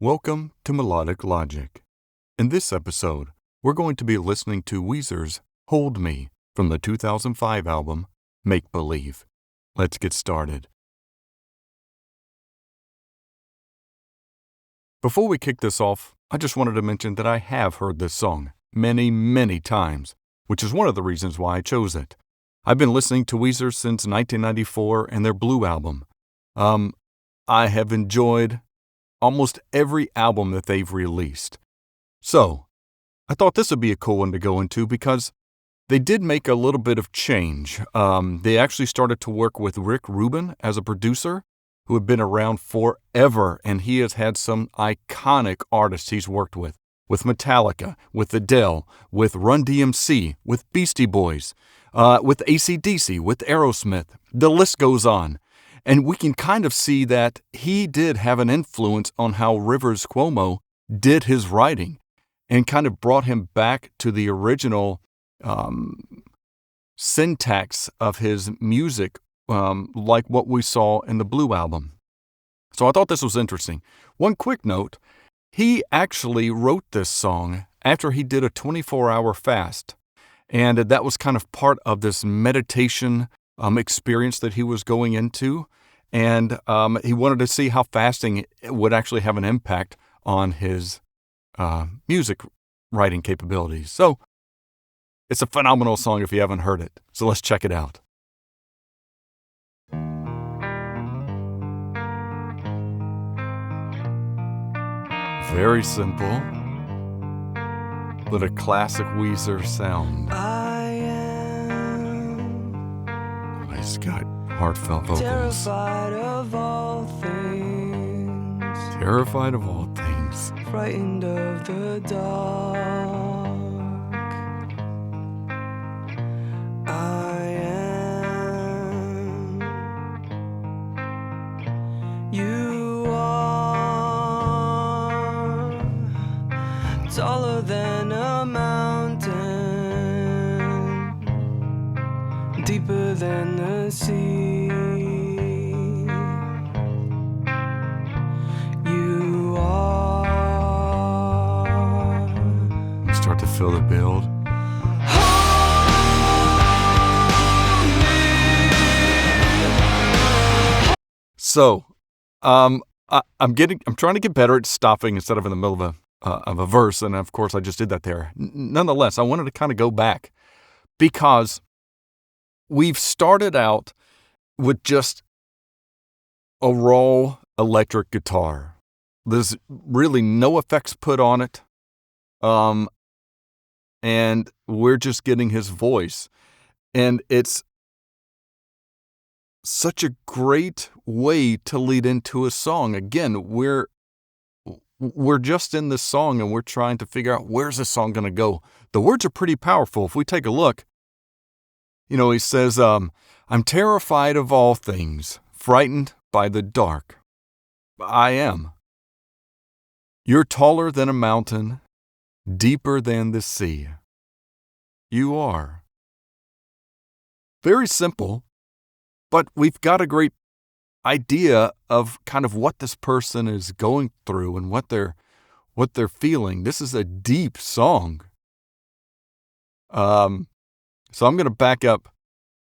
Welcome to Melodic Logic. In this episode, we're going to be listening to Weezer's Hold Me from the 2005 album Make Believe. Let's get started. Before we kick this off, I just wanted to mention that I have heard this song many times, which is one of the reasons why I chose it. I've been listening to Weezer since 1994 and their Blue album. I have enjoyed almost every album that they've released. So, I thought this would be a cool one to go into because they did make a little bit of change. They actually started to work with Rick Rubin as a producer who had been around forever, and he has had some iconic artists he's worked with Metallica, with Adele, with Run DMC, with Beastie Boys, with AC/DC, with Aerosmith. The list goes on. And we can kind of see that he did have an influence on how Rivers Cuomo did his writing and kind of brought him back to the original syntax of his music, like what we saw in the Blue album. So I thought this was interesting. One quick note, he actually wrote this song after he did a 24-hour fast. And that was kind of part of this meditation experience that he was going into, and he wanted to see how fasting would actually have an impact on his music writing capabilities. So it's a phenomenal song if you haven't heard it. So let's check it out. Very simple, but a classic Weezer sound. He's got heartfelt vocals. Terrified of all things. Terrified of all things. Frightened of the dark. I am. You are taller than a mountain. Deeper than the sea. You are. You start to feel the build. So, I'm trying to get better at stopping instead of in the middle of a verse, and of course I just did that there. Nonetheless, I wanted to kind of go back because we've started out with just a raw electric guitar. There's really no effects put on it. And we're just getting his voice. And it's such a great way to lead into a song. Again, we're just in this song and we're trying to figure out where's this song going to go. The words are pretty powerful. If we take a look, he says, I'm terrified of all things, frightened by the dark. I am. You're taller than a mountain, deeper than the sea. You are. Very simple, but we've got a great idea of kind of what this person is going through and what they're feeling. This is a deep song. So I'm going to back up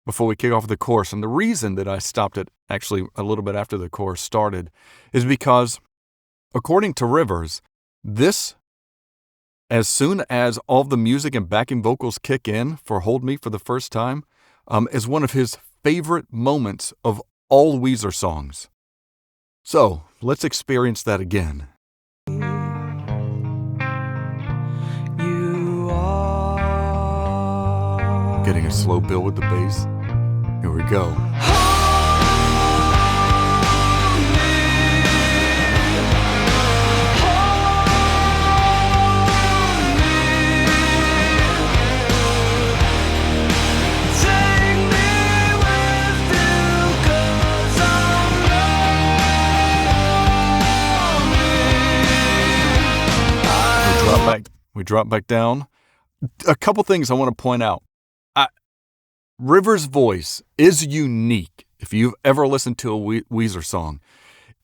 before we kick off the chorus. And the reason that I stopped it actually a little bit after the chorus started is because, according to Rivers, this, as soon as all the music and backing vocals kick in for Hold Me for the first time, is one of his favorite moments of all Weezer songs. So let's experience that again. Getting a slow build with the bass. Here we go. We drop back down. A couple things I want to point out. Rivers' voice is unique. If you've ever listened to a Weezer song,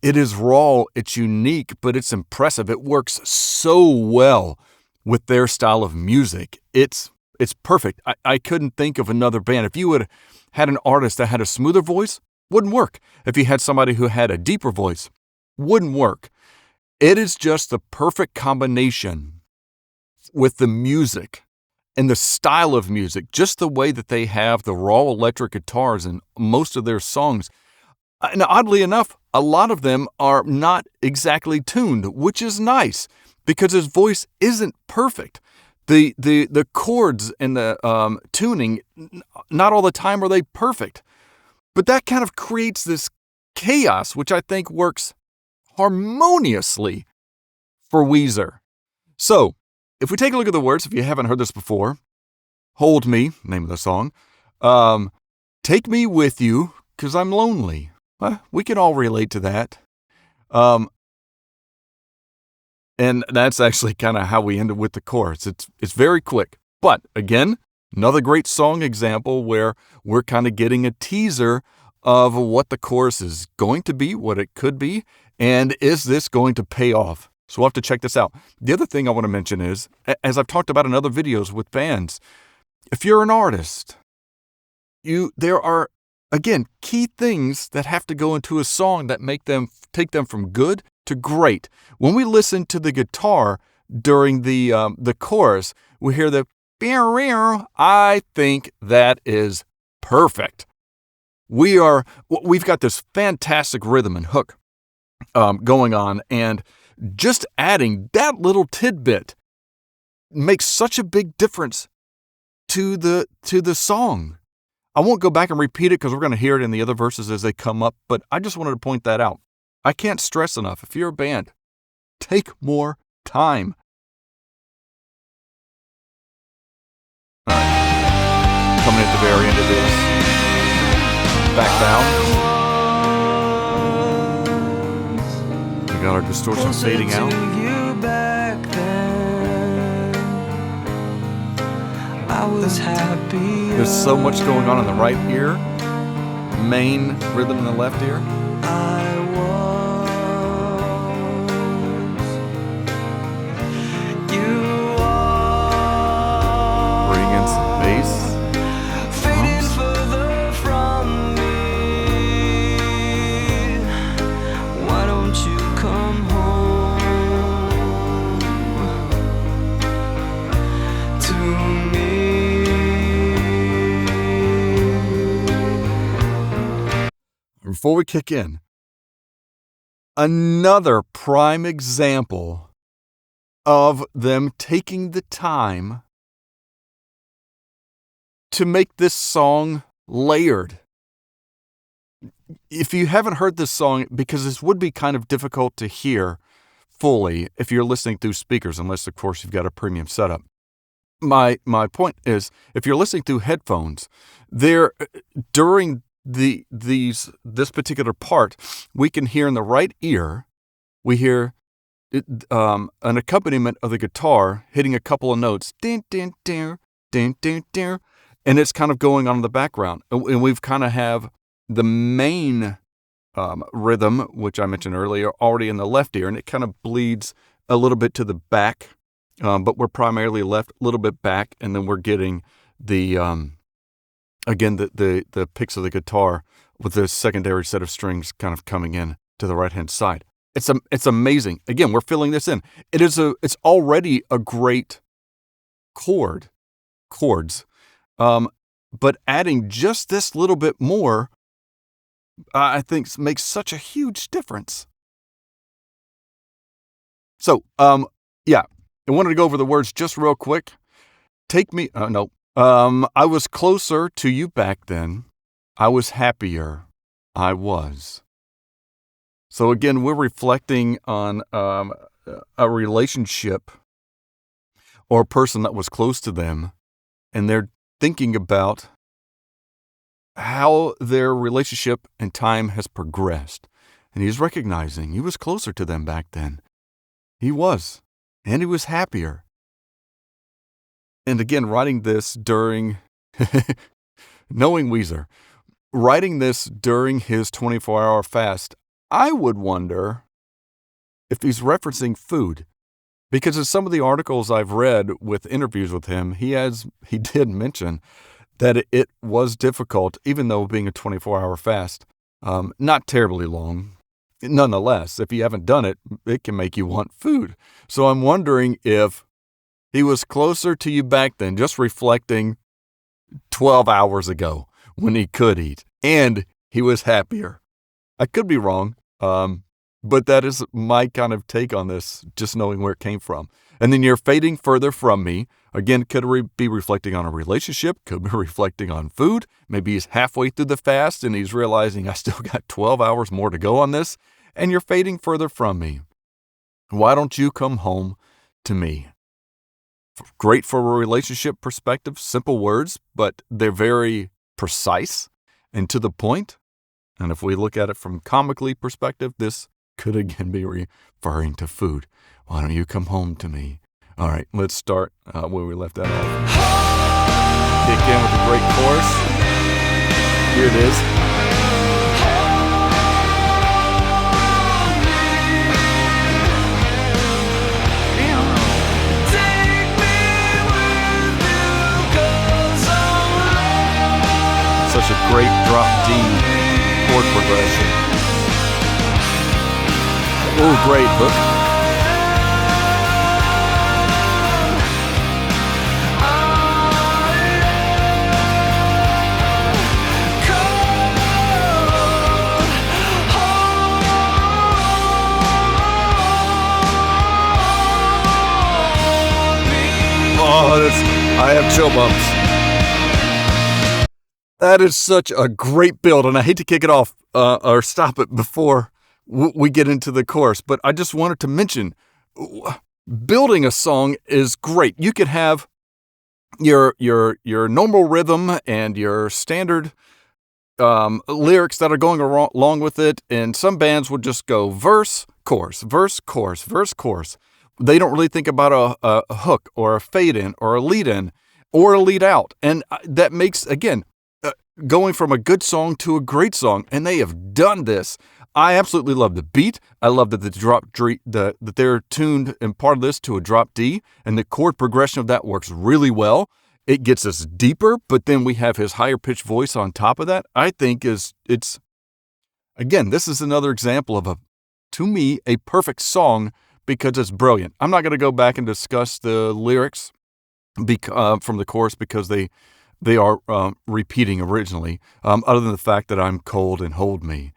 It is raw, it's unique, but it's impressive. It works so well with their style of music. It's perfect. I couldn't think of another band. If you had an artist that had a smoother voice, wouldn't work. If you had somebody who had a deeper voice, wouldn't work. It is just the perfect combination with the music and the style of music, just the way that they have the raw electric guitars in most of their songs. And oddly enough, a lot of them are not exactly tuned, which is nice because his voice isn't perfect. The chords and the tuning, not all the time are they perfect. But that kind of creates this chaos, which I think works harmoniously for Weezer. So, if we take a look at the words, if you haven't heard this before, Hold Me, name of the song. Take me with you, 'cause I'm lonely. We can all relate to that. And that's actually kind of how we ended with the chorus. It's very quick. But again, another great song example where we're kind of getting a teaser of what the chorus is going to be, what it could be, and is this going to pay off? So we'll have to check this out. The other thing I want to mention is, as I've talked about in other videos with bands, if you're an artist, there are, again, key things that have to go into a song that take them from good to great. When we listen to the guitar during the chorus, we hear the beow. I think that is perfect. We've got this fantastic rhythm and hook going on, and just adding that little tidbit makes such a big difference to the song. I won't go back and repeat it because we're going to hear it in the other verses as they come up, but I just wanted to point that out. I can't stress enough, if you're a band, take more time. All right. Coming at the very end of this. Back down. We got our distortion fading out. I was happy. There's so much going on in the right ear, main rhythm in the left ear. I was. You are. Bring in some bass. Fading further from me. Why don't you come home to me? Before we kick in, another prime example of them taking the time to make this song layered. If you haven't heard this song, because this would be kind of difficult to hear fully if you're listening through speakers, unless, of course, you've got a premium setup. My point is, if you're listening through headphones, during this particular part, we can hear in the right ear, we hear an accompaniment of the guitar hitting a couple of notes, din, din, din, din, din, din, and it's kind of going on in the background. And we've kind of have the main rhythm, which I mentioned earlier, already in the left ear, and it kind of bleeds a little bit to the back, but we're primarily left a little bit back, and then we're getting the again, the picks of the guitar with the secondary set of strings kind of coming in to the right-hand side. It's amazing. Again, we're filling this in. It's already a great chords, but adding just this little bit more, I think makes such a huge difference. So, yeah, I wanted to go over the words just real quick. Take me, no. I was closer to you back then. I was happier. I was. So again, we're reflecting on a relationship or a person that was close to them, and they're thinking about how their relationship and time has progressed. And he's recognizing he was closer to them back then. He was, and he was happier. And again, writing this during, knowing Weezer, writing this during his 24-hour fast, I would wonder if he's referencing food. Because in some of the articles I've read with interviews with him, he did mention that it was difficult, even though being a 24-hour fast, not terribly long. Nonetheless, if you haven't done it, it can make you want food. So I'm wondering if he was closer to you back then, just reflecting 12 hours ago when he could eat, and he was happier. I could be wrong, but that is my kind of take on this, just knowing where it came from. And then you're fading further from me. Again, could be reflecting on a relationship, could be reflecting on food. Maybe he's halfway through the fast and he's realizing I still got 12 hours more to go on this. And you're fading further from me. Why don't you come home to me? Great for a relationship perspective, simple words, but they're very precise and to the point. And if we look at it from comically perspective, this could again be referring to food. Why don't you come home to me? All right, let's start where we left that off. Kick in with a great chorus. Here it is. Such a great drop D chord progression. Oh, great hook. Oh, I have chill bumps. That is such a great build, and I hate to kick it off or stop it before we get into the chorus, but I just wanted to mention building a song is great. You could have your normal rhythm and your standard lyrics that are going along with it, and some bands would just go verse, chorus, verse, chorus, verse, chorus. They don't really think about a hook or a fade in or a lead in or a lead out, and that makes, again, going from a good song to a great song, and they have done this. I absolutely love the beat. I love that that they're tuned in part of this to a drop D, and the chord progression of that works really well. It gets us deeper, but then we have his higher pitched voice on top of that. I think it's again, this is another example of to me, a perfect song because it's brilliant. I'm not going to go back and discuss the lyrics from the chorus because they are repeating originally, other than the fact that I'm cold and hold me.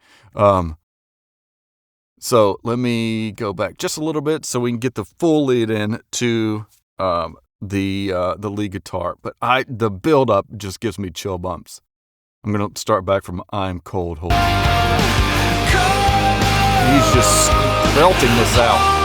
So let me go back just a little bit so we can get the full lead in to the lead guitar. But the build up just gives me chill bumps. I'm going to start back from I'm cold, hold me. He's just belting this out.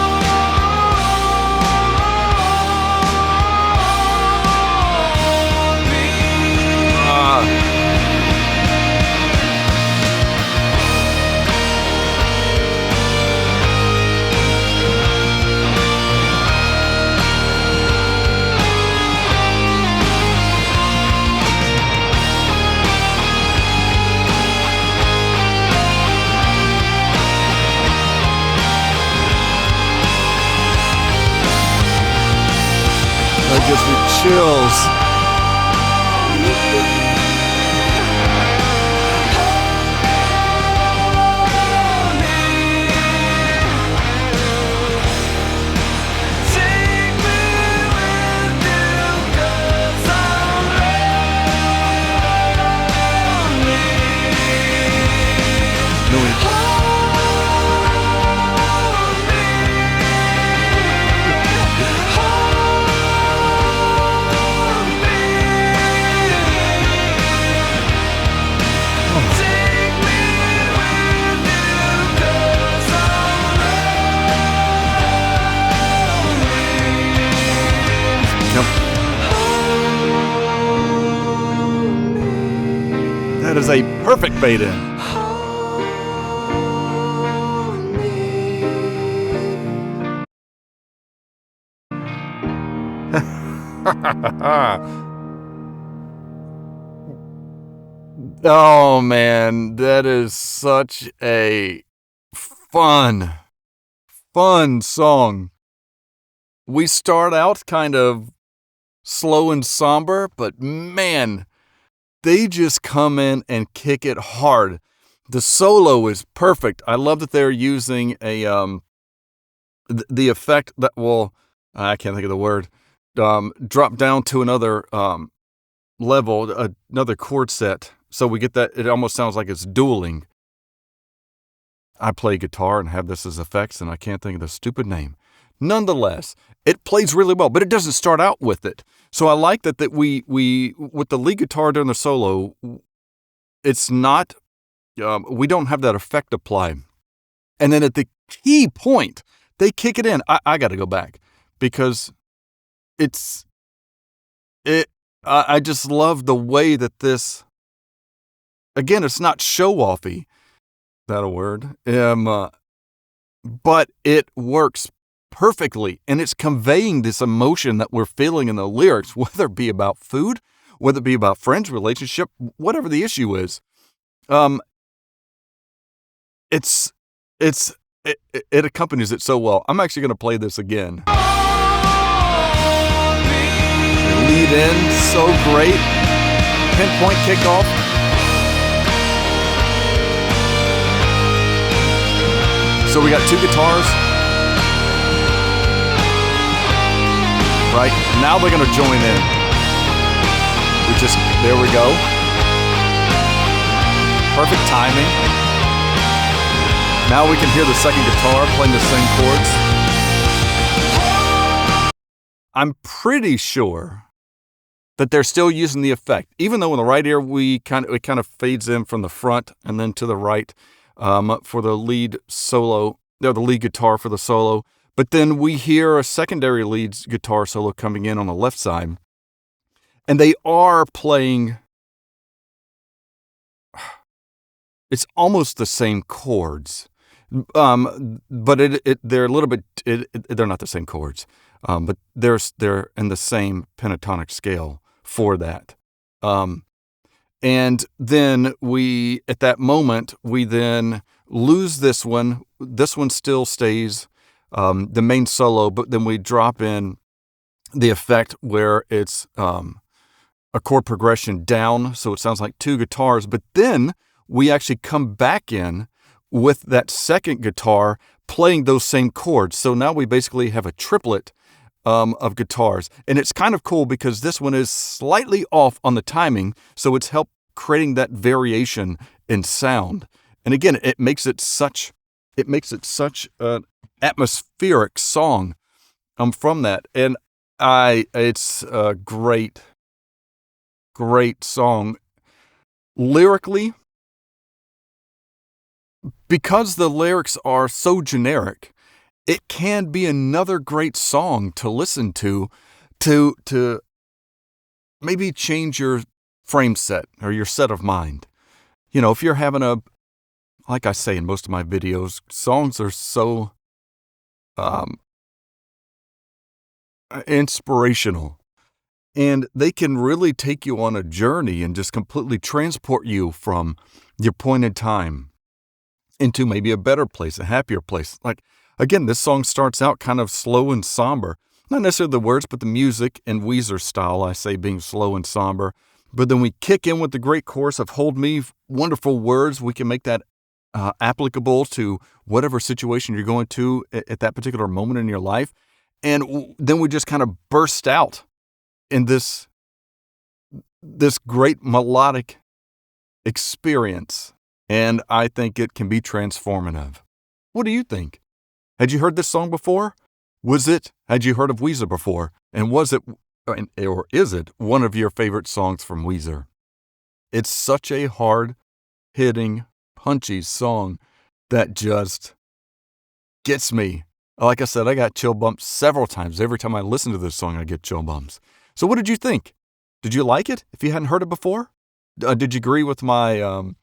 That gives me chills. That is a perfect fade in. Oh man, that is such a fun song. We start out kind of slow and somber, but man, they just come in and kick it hard. The solo is perfect. I love that they're using the effect that will, I can't think of the word, drop down to another level, another chord set. So we get that, it almost sounds like it's dueling. I play guitar and have this as effects, and I can't think of the stupid name. Nonetheless, it plays really well, but it doesn't start out with it. So I like that we with the lead guitar during the solo, it's not, we don't have that effect applied. And then at the key point, they kick it in. I got to go back because I just love the way that this, again, it's not show-offy. Is that a word? But it works perfectly, and it's conveying this emotion that we're feeling in the lyrics, whether it be about food, whether it be about friends, relationship, whatever the issue is. It accompanies it so well. I'm actually going to play this again. Lead in, so great. Pinpoint kickoff. So we got two guitars. Right? Now they're going to join in. There we go. Perfect timing. Now we can hear the second guitar playing the same chords. I'm pretty sure that they're still using the effect, even though in the right ear it kind of fades in from the front and then to the right for the lead solo. They're the lead guitar for the solo, but then we hear a secondary lead guitar solo coming in on the left side, and they are playing. It's almost the same chords, but they're a little bit. They're not the same chords, but they're in the same pentatonic scale for that. And then at that moment, we then lose this one. This one still stays the main solo, but then we drop in the effect where it's a chord progression down, so it sounds like two guitars. But then we actually come back in with that second guitar playing those same chords. So now we basically have a triplet of guitars. And it's kind of cool because this one is slightly off on the timing, so it's helped creating that variation in sound. And again, it makes it such an atmospheric song from that. And it's a great song. Lyrically, because the lyrics are so generic, it can be another great song to listen to maybe change your frame set or your set of mind. You know, if you're having like I say in most of my videos, songs are so inspirational, and they can really take you on a journey and just completely transport you from your point in time into maybe a better place, a happier place. Like, again, this song starts out kind of slow and somber. Not necessarily the words, but the music and Weezer style, I say, being slow and somber. But then we kick in with the great chorus of Hold Me, wonderful words. We can make that applicable to whatever situation you're going to at that particular moment in your life. And then we just kind of burst out in this great melodic experience. And I think it can be transformative. What do you think? Had you heard this song before? Had you heard of Weezer before? And or is it one of your favorite songs from Weezer? It's such a hard-hitting, punchy song that just gets me. Like I said, I got chill bumps several times. Every time I listen to this song, I get chill bumps. So what did you think? Did you like it? If you hadn't heard it before? Did you agree with my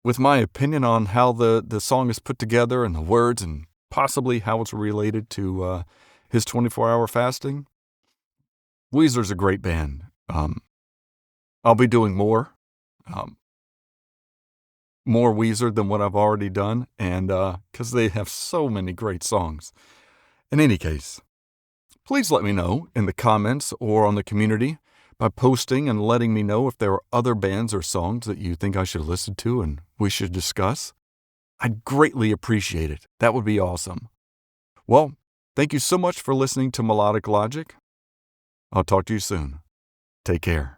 opinion on how the song is put together and the words and possibly how it's related to his 24-hour fasting? Weezer's a great band. I'll be doing more. more Weezer than what I've already done, and because they have so many great songs. In any case, please let me know in the comments or on the community by posting and letting me know if there are other bands or songs that you think I should listen to and we should discuss. I'd greatly appreciate it. That would be awesome. Well, thank you so much for listening to Melodic Logic. I'll talk to you soon. Take care.